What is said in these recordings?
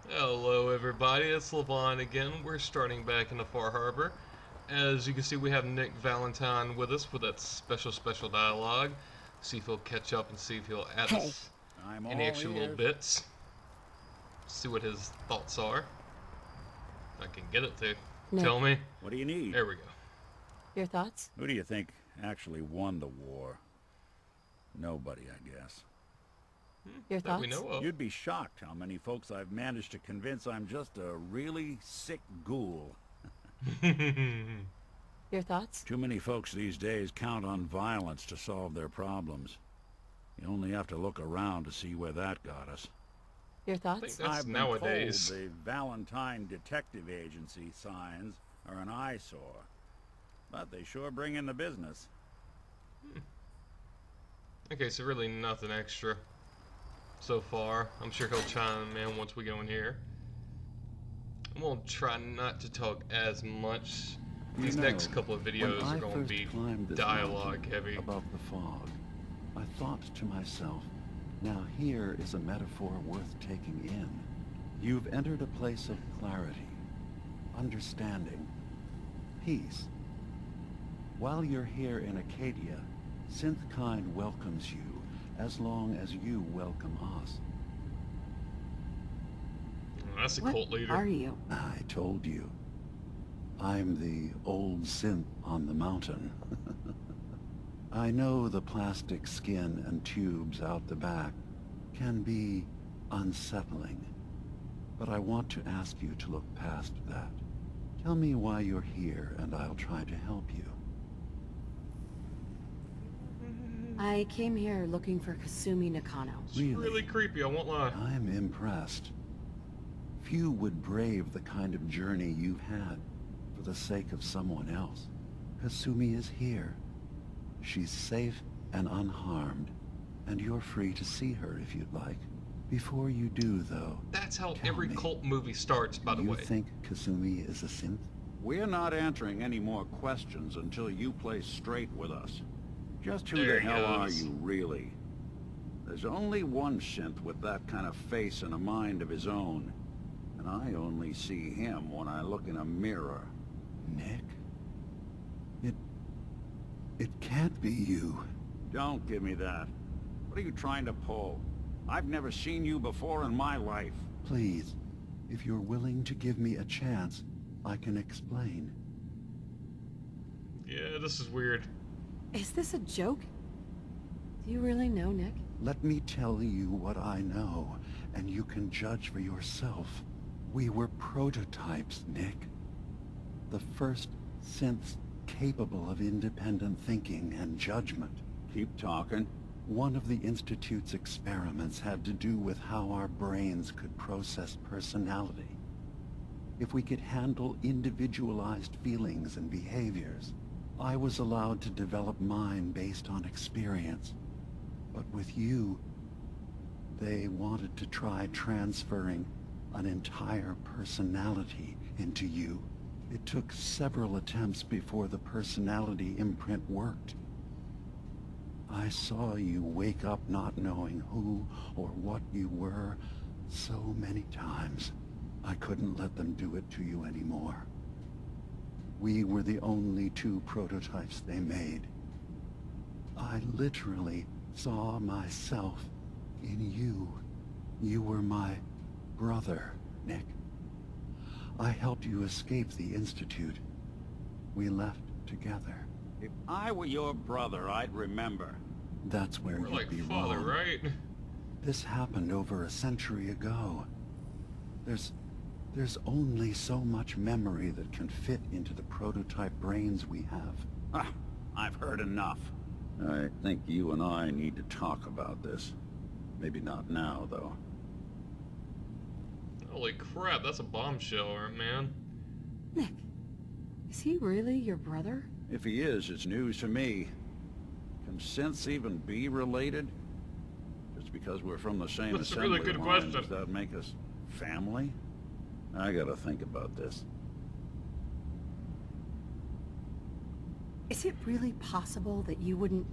Hello everybody, it's Levon again. We're starting back in the Far Harbor. As you can see, we have Nick Valentine with us for that special dialogue. See if he'll catch up and see if he'll add Hey, us I'm any all extra little ears. bits. See what his thoughts are. I can get it to. Nick, Tell me. What do you need? There we go. your thoughts? Who do you think actually won the war? Nobody, I guess. Your That we thoughts? know of. You'd be shocked how many folks I've managed to convince I'm just a really sick ghoul. Your thoughts? Too many folks these days count on violence to solve their problems. You only have to look around to see where that got us. Your I think thoughts? that's I've been nowadays. told the Valentine Detective Agency signs are an eyesore, but they sure bring in the business. Okay, so really nothing extra so far. I'm sure he'll chime in once we go in here. I'm gonna try not to talk as much. These next couple of videos are going to be dialogue heavy. Above the fog, I thought to myself, now here is a metaphor worth taking in. You've entered a place of clarity, understanding, peace. While you're here in Acadia, Synthkind welcomes you as long as you welcome us. That's a What cult leader. are you? I told you. I'm the old synth on the mountain. I know the plastic skin and tubes out the back can be unsettling, but I want to ask you to look past that. Tell me why you're here and I'll try to help you. I came here looking for Kasumi Nakano. It's really creepy, I won't lie. I'm impressed. Few would brave the kind of journey you've had for the sake of someone else. Kasumi is here. She's safe and unharmed, and you're free to see her if you'd like. Before you do, though, That's how tell every me, cult movie starts, by the do you way. think Kasumi is a synth? We're not answering any more questions until you play straight with us. Just who There the he hell are goes. you, really? There's only one synth with that kind of face and a mind of his own. And I only see him when I look in a mirror. Nick? It can't be you. Don't give me that. What are you trying to pull? I've never seen you before in my life. Please, if you're willing to give me a chance, I can explain. Yeah, this is weird. Is this a joke? Do you really know, Nick? Let me tell you what I know, and you can judge for yourself. We were prototypes, Nick. The first synths capable of independent thinking and judgment. Keep talking. One of the Institute's experiments had to do with how our brains could process personality. If we could handle individualized feelings and behaviors, I was allowed to develop mine based on experience. But with you, they wanted to try transferring an entire personality into you. It took several attempts before the personality imprint worked. I saw you wake up not knowing who or what you were so many times. I couldn't let them do it to you anymore. We were the only two prototypes they made. I literally saw myself in you. You were my brother, Nick. I helped you escape the Institute. We left together. If I were your brother, I'd remember. That's where We're you'd like be father, wrong. right? This happened over a century ago. There's only so much memory that can fit into the prototype brains we have. Ah, I've heard enough. I think you and I need to talk about this. Maybe not now, though. Holy crap, that's a bombshell, man. Nick, is he really your brother? If he is, it's news to me. Can synths even be related? Just because we're from the same That's a assembly really good line, question. does that make us family? I gotta think about this. Is it really possible that you wouldn't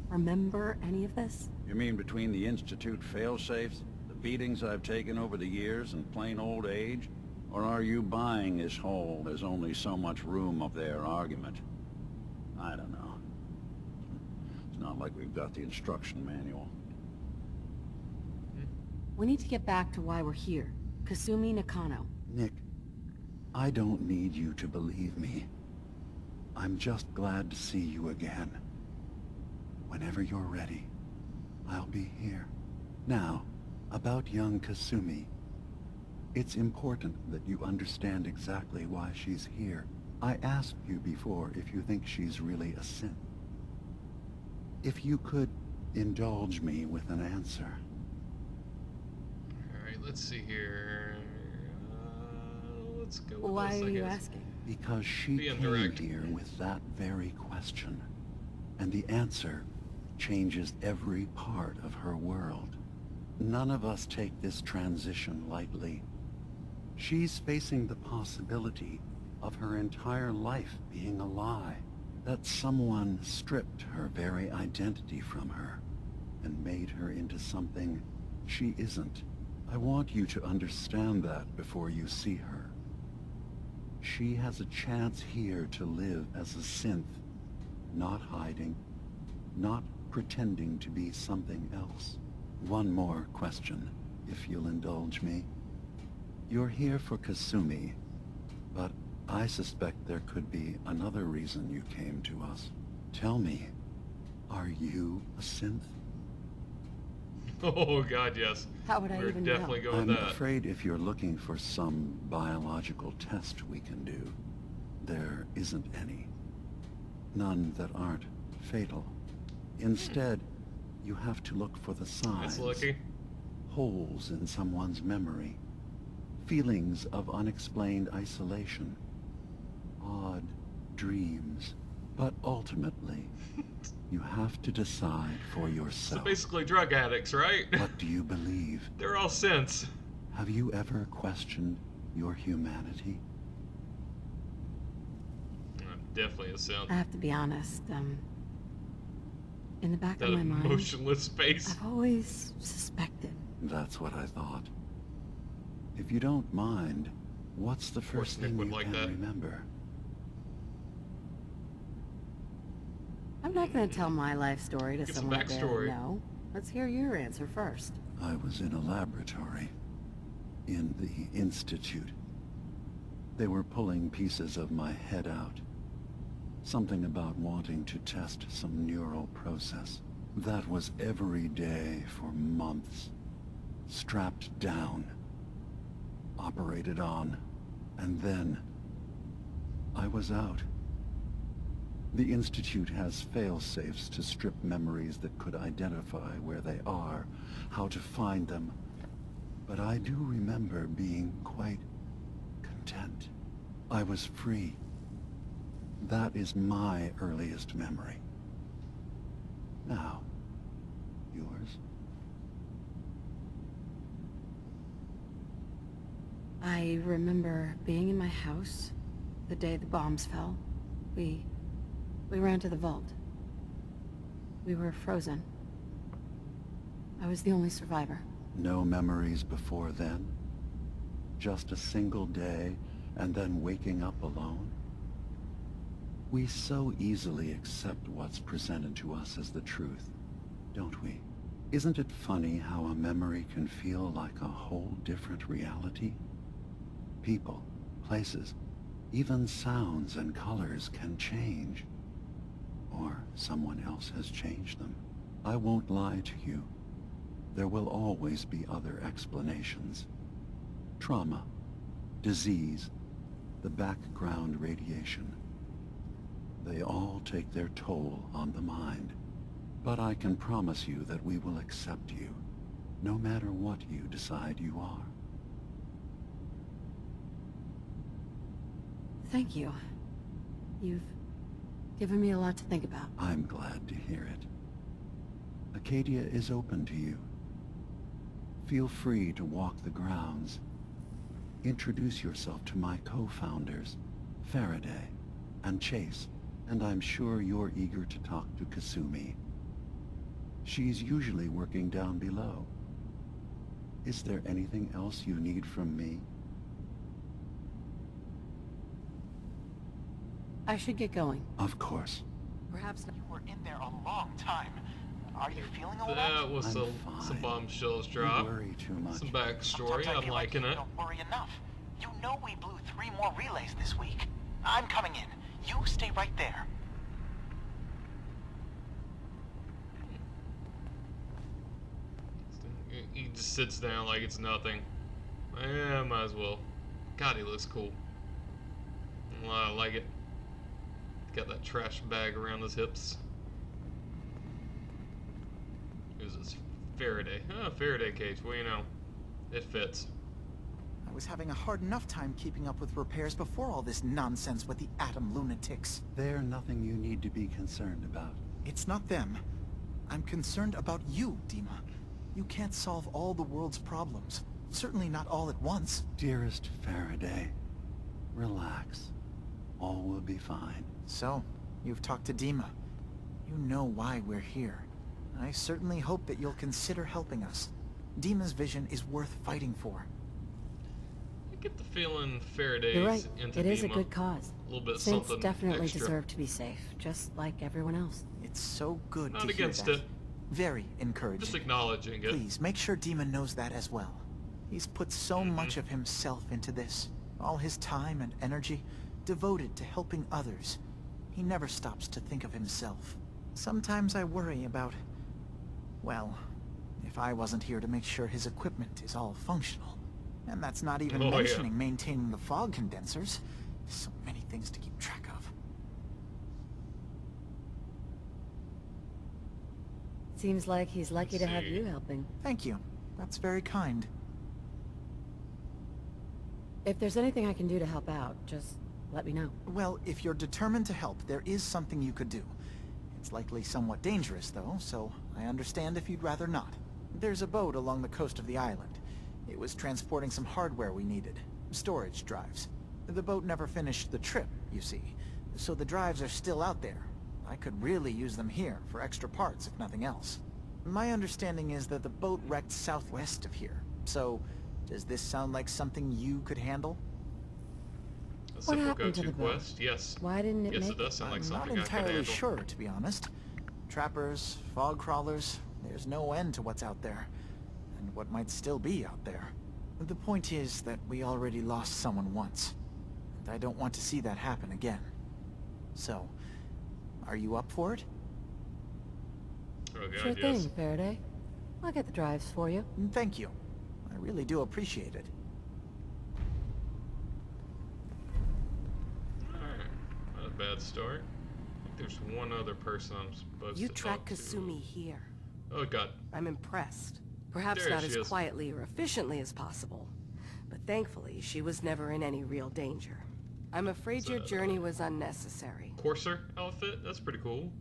remember any of this? You mean between the Institute failsafes, the beatings I've taken over the years and plain old age? Or are you buying this whole "there's only so much room up there" argument? I don't know. It's not like we've got the instruction manual. We need to get back to why we're here. Kasumi Nakano. Nick, I don't need you to believe me. I'm just glad to see you again. Whenever you're ready, I'll be here. Now, about young Kasumi. It's important that you understand exactly why she's here. I asked you before if you think she's really a synth. If you could indulge me with an answer. Alright, let's see here. Let's go with Why this, are I you guess. asking? Because she Being came direct. here with that very question. And the answer changes every part of her world. None of us take this transition lightly. She's facing the possibility of her entire life being a lie. That someone stripped her very identity from her and made her into something she isn't. I want you to understand that before you see her. She has a chance here to live as a synth, not hiding, not pretending to be something else. One more question, if you'll indulge me. You're here for Kasumi, but I suspect there could be another reason you came to us. Tell me, are you a synth? Oh god, yes. How would I We're even definitely know? going with I'm that. afraid if you're looking for some biological test we can do, there isn't any. None that aren't fatal. Instead, you have to look for the signs. That's lucky. Holes in someone's memory. Feelings of unexplained isolation. Odd dreams. But ultimately, you have to decide for So yourself. basically drug addicts, right? What do you believe? They're all synths. Have you ever questioned your humanity? I'm definitely a synth. I have to be honest, in the back That of my mind, emotionless space. I've always suspected. That's what I thought. If you don't mind, what's the Of course first Nick thing would you like can that. remember? I'm not going to tell my life story to Give some someone I barely backstory. know. Let's hear your answer first. I was in a laboratory. In the Institute. They were pulling pieces of my head out. Something about wanting to test some neural process. That was every day for months. Strapped down. Operated on. And then I was out. The Institute has fail-safes to strip memories that could identify where they are, how to find them. But I do remember being quite content. I was free. That is my earliest memory. Now, yours? I remember being in my house the day the bombs fell. We ran to the vault. We were frozen. I was the only survivor. No memories before then? Just a single day, and then waking up alone? We so easily accept what's presented to us as the truth, don't we? Isn't it funny how a memory can feel like a whole different reality? People, places, even sounds and colors can change. Or someone else has changed them. I won't lie to you. There will always be other explanations. Trauma, disease, the background radiation. They all take their toll on the mind. But I can promise you that we will accept you, no matter what you decide you are. Thank you. You've given me a lot to think about. I'm glad to hear it. Acadia is open to you. Feel free to walk the grounds. Introduce yourself to my co-founders, Faraday and Chase, and I'm sure you're eager to talk to Kasumi. She's usually working down below. Is there anything else you need from me? I should get going. Of course. Perhaps you were in there a long time. Are you feeling all right? That was I'm some fine. bombshells You drop. worry too much. Some backstory. Sometimes I I'm feel like liking you it. don't worry enough. You know we blew 3 more relays this week. I'm coming in. You stay right there. He just sits down like it's nothing. Yeah, might as well. God, he looks cool. I like it. Got that trash bag around his hips. Who's this? Faraday. Oh, Faraday cage. Well, you know, it fits. I was having a hard enough time keeping up with repairs before all this nonsense with the atom lunatics. They're nothing you need to be concerned about. It's not them. I'm concerned about you, Dima. You can't solve all the world's problems. Certainly not all at once. Dearest Faraday, relax. All will be fine. So, you've talked to Dima. You know why we're here. I certainly hope that you'll consider helping us. Dima's vision is worth fighting for. I get the feeling Faraday's You're right. into It is a Dima. good cause. A little bit Synths something definitely extra. deserve to be safe, just like everyone else. It's so good Not to hear against that. it. Very encouraging. Just acknowledging it. Please, make sure Dima knows that as well. He's put so much of himself into this. All his time and energy devoted to helping others. He never stops to think of himself. Sometimes I worry about... well, if I wasn't here to make sure his equipment is all functional. And that's not even Oh, yeah. mentioning maintaining the fog condensers. So many things to keep track of. Seems like he's lucky to have see. you helping. Thank you. That's very kind. If there's anything I can do to help out, just let me know. Well, if you're determined to help, there is something you could do. It's likely somewhat dangerous, though, so I understand if you'd rather not. There's a boat along the coast of the island. It was transporting some hardware we needed. Storage drives. The boat never finished the trip, you see, so the drives are still out there. I could really use them here for extra parts, if nothing else. My understanding is that the boat wrecked southwest of here, so does this sound like something you could handle? A What simple happened to go-to the boat? quest. Yes. Why didn't it Yes, make it does sound like I'm not something I could entirely handle. sure, to be honest. Trappers, fog crawlers, there's no end to what's out there. And what might still be out there. The point is that we already lost someone once. And I don't want to see that happen again. So, are you up for it? Oh god, Sure yes. thing, Faraday. I'll get the drives for you. Thank you. I really do appreciate it. Alright. Not a bad start. I think there's one other person I'm supposed You to track talk to. Kasumi here. Oh god. I'm impressed. Perhaps There not she as is. quietly or efficiently as possible, but thankfully she was never in any real danger. I'm afraid your journey was unnecessary. Courser outfit? That's pretty cool.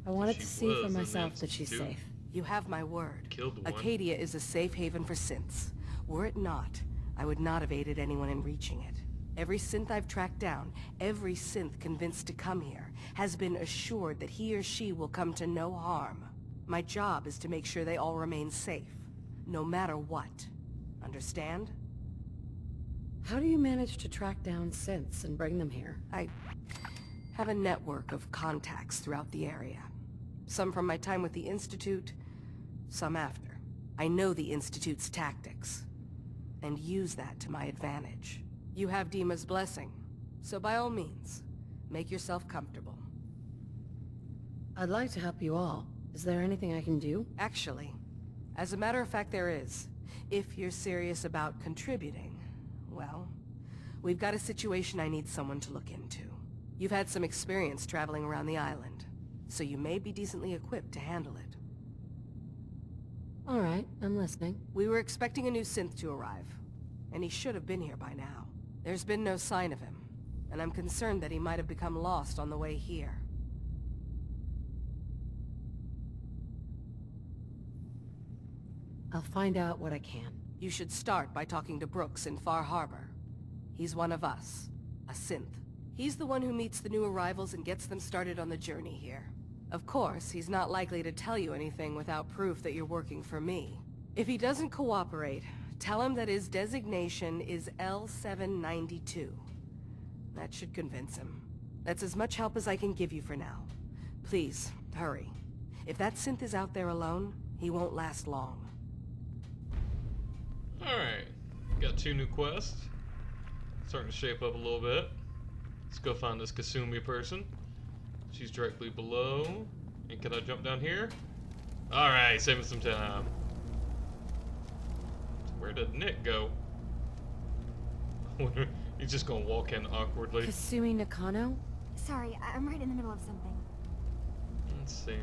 I wanted She to see was for in the myself that she's Institute. safe. You have my word. Killed one. Acadia is a safe haven for synths. Were it not, I would not have aided anyone in reaching it. Every synth I've tracked down, every synth convinced to come here, has been assured that he or she will come to no harm. My job is to make sure they all remain safe, no matter what. Understand? How do you manage to track down synths and bring them here? I have a network of contacts throughout the area. Some from my time with the Institute, some after. I know the Institute's tactics, and use that to my advantage. You have Dima's blessing, so by all means, make yourself comfortable. I'd like to help you all. Is there anything I can do? Actually, as a matter of fact there is. If you're serious about contributing, well, we've got a situation I need someone to look into. You've had some experience traveling around the island, so you may be decently equipped to handle it. All right, I'm listening. We were expecting a new synth to arrive, and he should have been here by now. There's been no sign of him, and I'm concerned that he might have become lost on the way here. I'll find out what I can. You should start by talking to Brooks in Far Harbor. He's one of us, a synth. He's the one who meets the new arrivals and gets them started on the journey here. Of course, he's not likely to tell you anything without proof that you're working for me. If he doesn't cooperate, tell him that his designation is L792. That should convince him. That's as much help as I can give you for now. Please, hurry. If that synth is out there alone, he won't last long. Alright, got 2 new quests. Starting to shape up a little bit. Let's go find this Kasumi person. She's directly below. And can I jump down here? Alright, saving some time. Where did Nick go? He's just gonna walk in awkwardly. Kasumi Nakano? Sorry, I'm right in the middle of something. Let's see.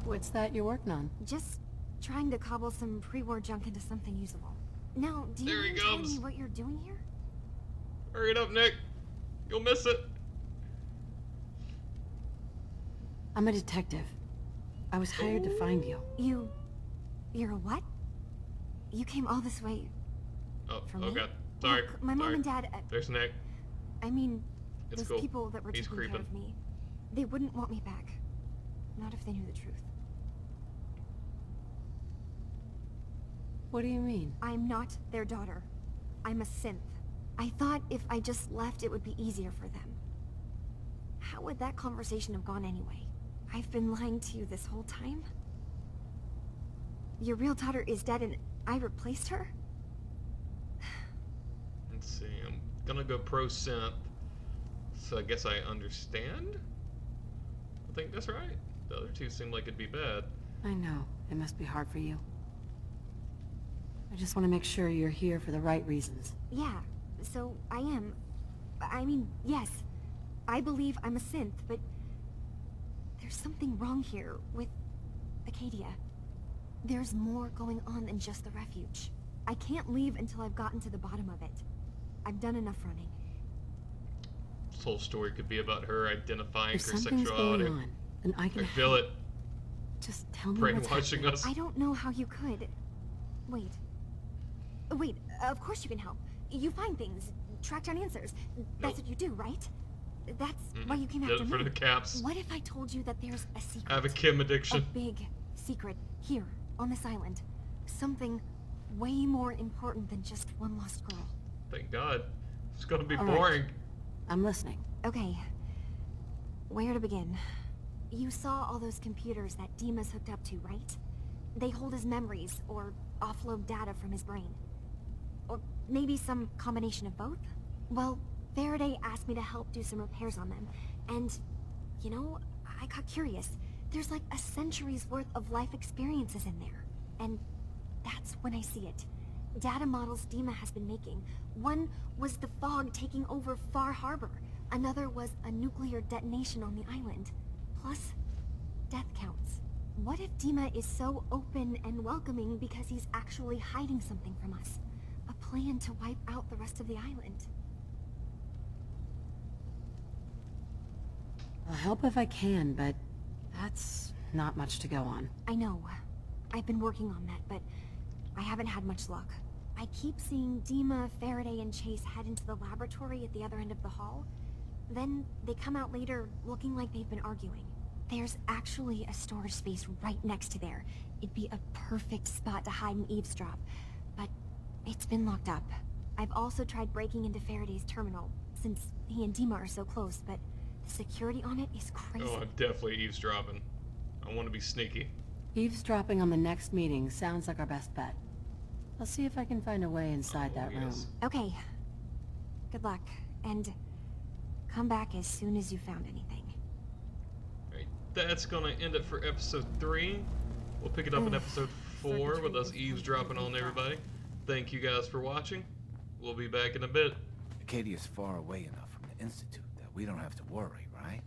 What's that you're working on? Just trying to cobble some pre-war junk into something usable. Now, do you There he mind telling comes. me what you're doing here? Hurry it up, Nick. You'll miss it. I'm a detective. I was hired to find you. You're a what? You came all this way Oh, for me? okay. Sorry. Look, my mom Sorry. and dad, There's Nick. I mean, It's those cool. people that were He's taking creeping. care of me, they wouldn't want me back. Not if they knew the truth. What do you mean? I'm not their daughter. I'm a synth. I thought if I just left, it would be easier for them. How would that conversation have gone anyway? I've been lying to you this whole time? Your real daughter is dead and I replaced her? Let's see. I'm gonna go pro synth. So I guess I understand? I think that's right. The other 2 seem like it'd be bad. I know. It must be hard for you. I just want to make sure you're here for the right reasons. Yeah, so I am. I mean, yes. I believe I'm a synth, but there's something wrong here with Acadia. There's more going on than just the refuge. I can't leave until I've gotten to the bottom of it. I've done enough running. This whole story could be about her identifying If her something's sexuality. going on, then I can I feel it. Just tell me what's Brainwashing happening. us. I don't know how you could. Wait. Wait, of course you can help. You find things, track down answers. That's Nope. what you do, right? That's why you came Did after it for me. the caps. What if I told you that there's a secret? I have a Kim A addiction. big secret here on this island. Something way more important than just one lost girl. Thank God. It's gonna be All right. boring. I'm listening. Okay. Where to begin? You saw all those computers that Dima's hooked up to, right? They hold his memories or offload data from his brain. Or maybe some combination of both? Well, Faraday asked me to help do some repairs on them. And, you know, I got curious. There's like a century's worth of life experiences in there. And that's when I see it. Data models Dima has been making. One was the fog taking over Far Harbor. Another was a nuclear detonation on the island. Plus, death counts. What if Dima is so open and welcoming because he's actually hiding something from us? A plan to wipe out the rest of the island. I'll help if I can, but that's not much to go on. I know. I've been working on that, but I haven't had much luck. I keep seeing Dima, Faraday, and Chase head into the laboratory at the other end of the hall. Then they come out later looking like they've been arguing. There's actually a storage space right next to there. It'd be a perfect spot to hide and eavesdrop. But it's been locked up. I've also tried breaking into Faraday's terminal, since he and Dima are so close, but the security on it is crazy. Oh, I'm definitely eavesdropping. I want to be sneaky. Eavesdropping on the next meeting sounds like our best bet. I'll see if I can find a way inside Oh, that room. yes. Okay. Good luck, and come back as soon as you found anything. Alright, that's gonna end it for episode 3. We'll pick it up in episode 4 with us eavesdropping on everybody. Thank you guys for watching. We'll be back in a bit. Acadia's far away enough from the Institute that we don't have to worry, right?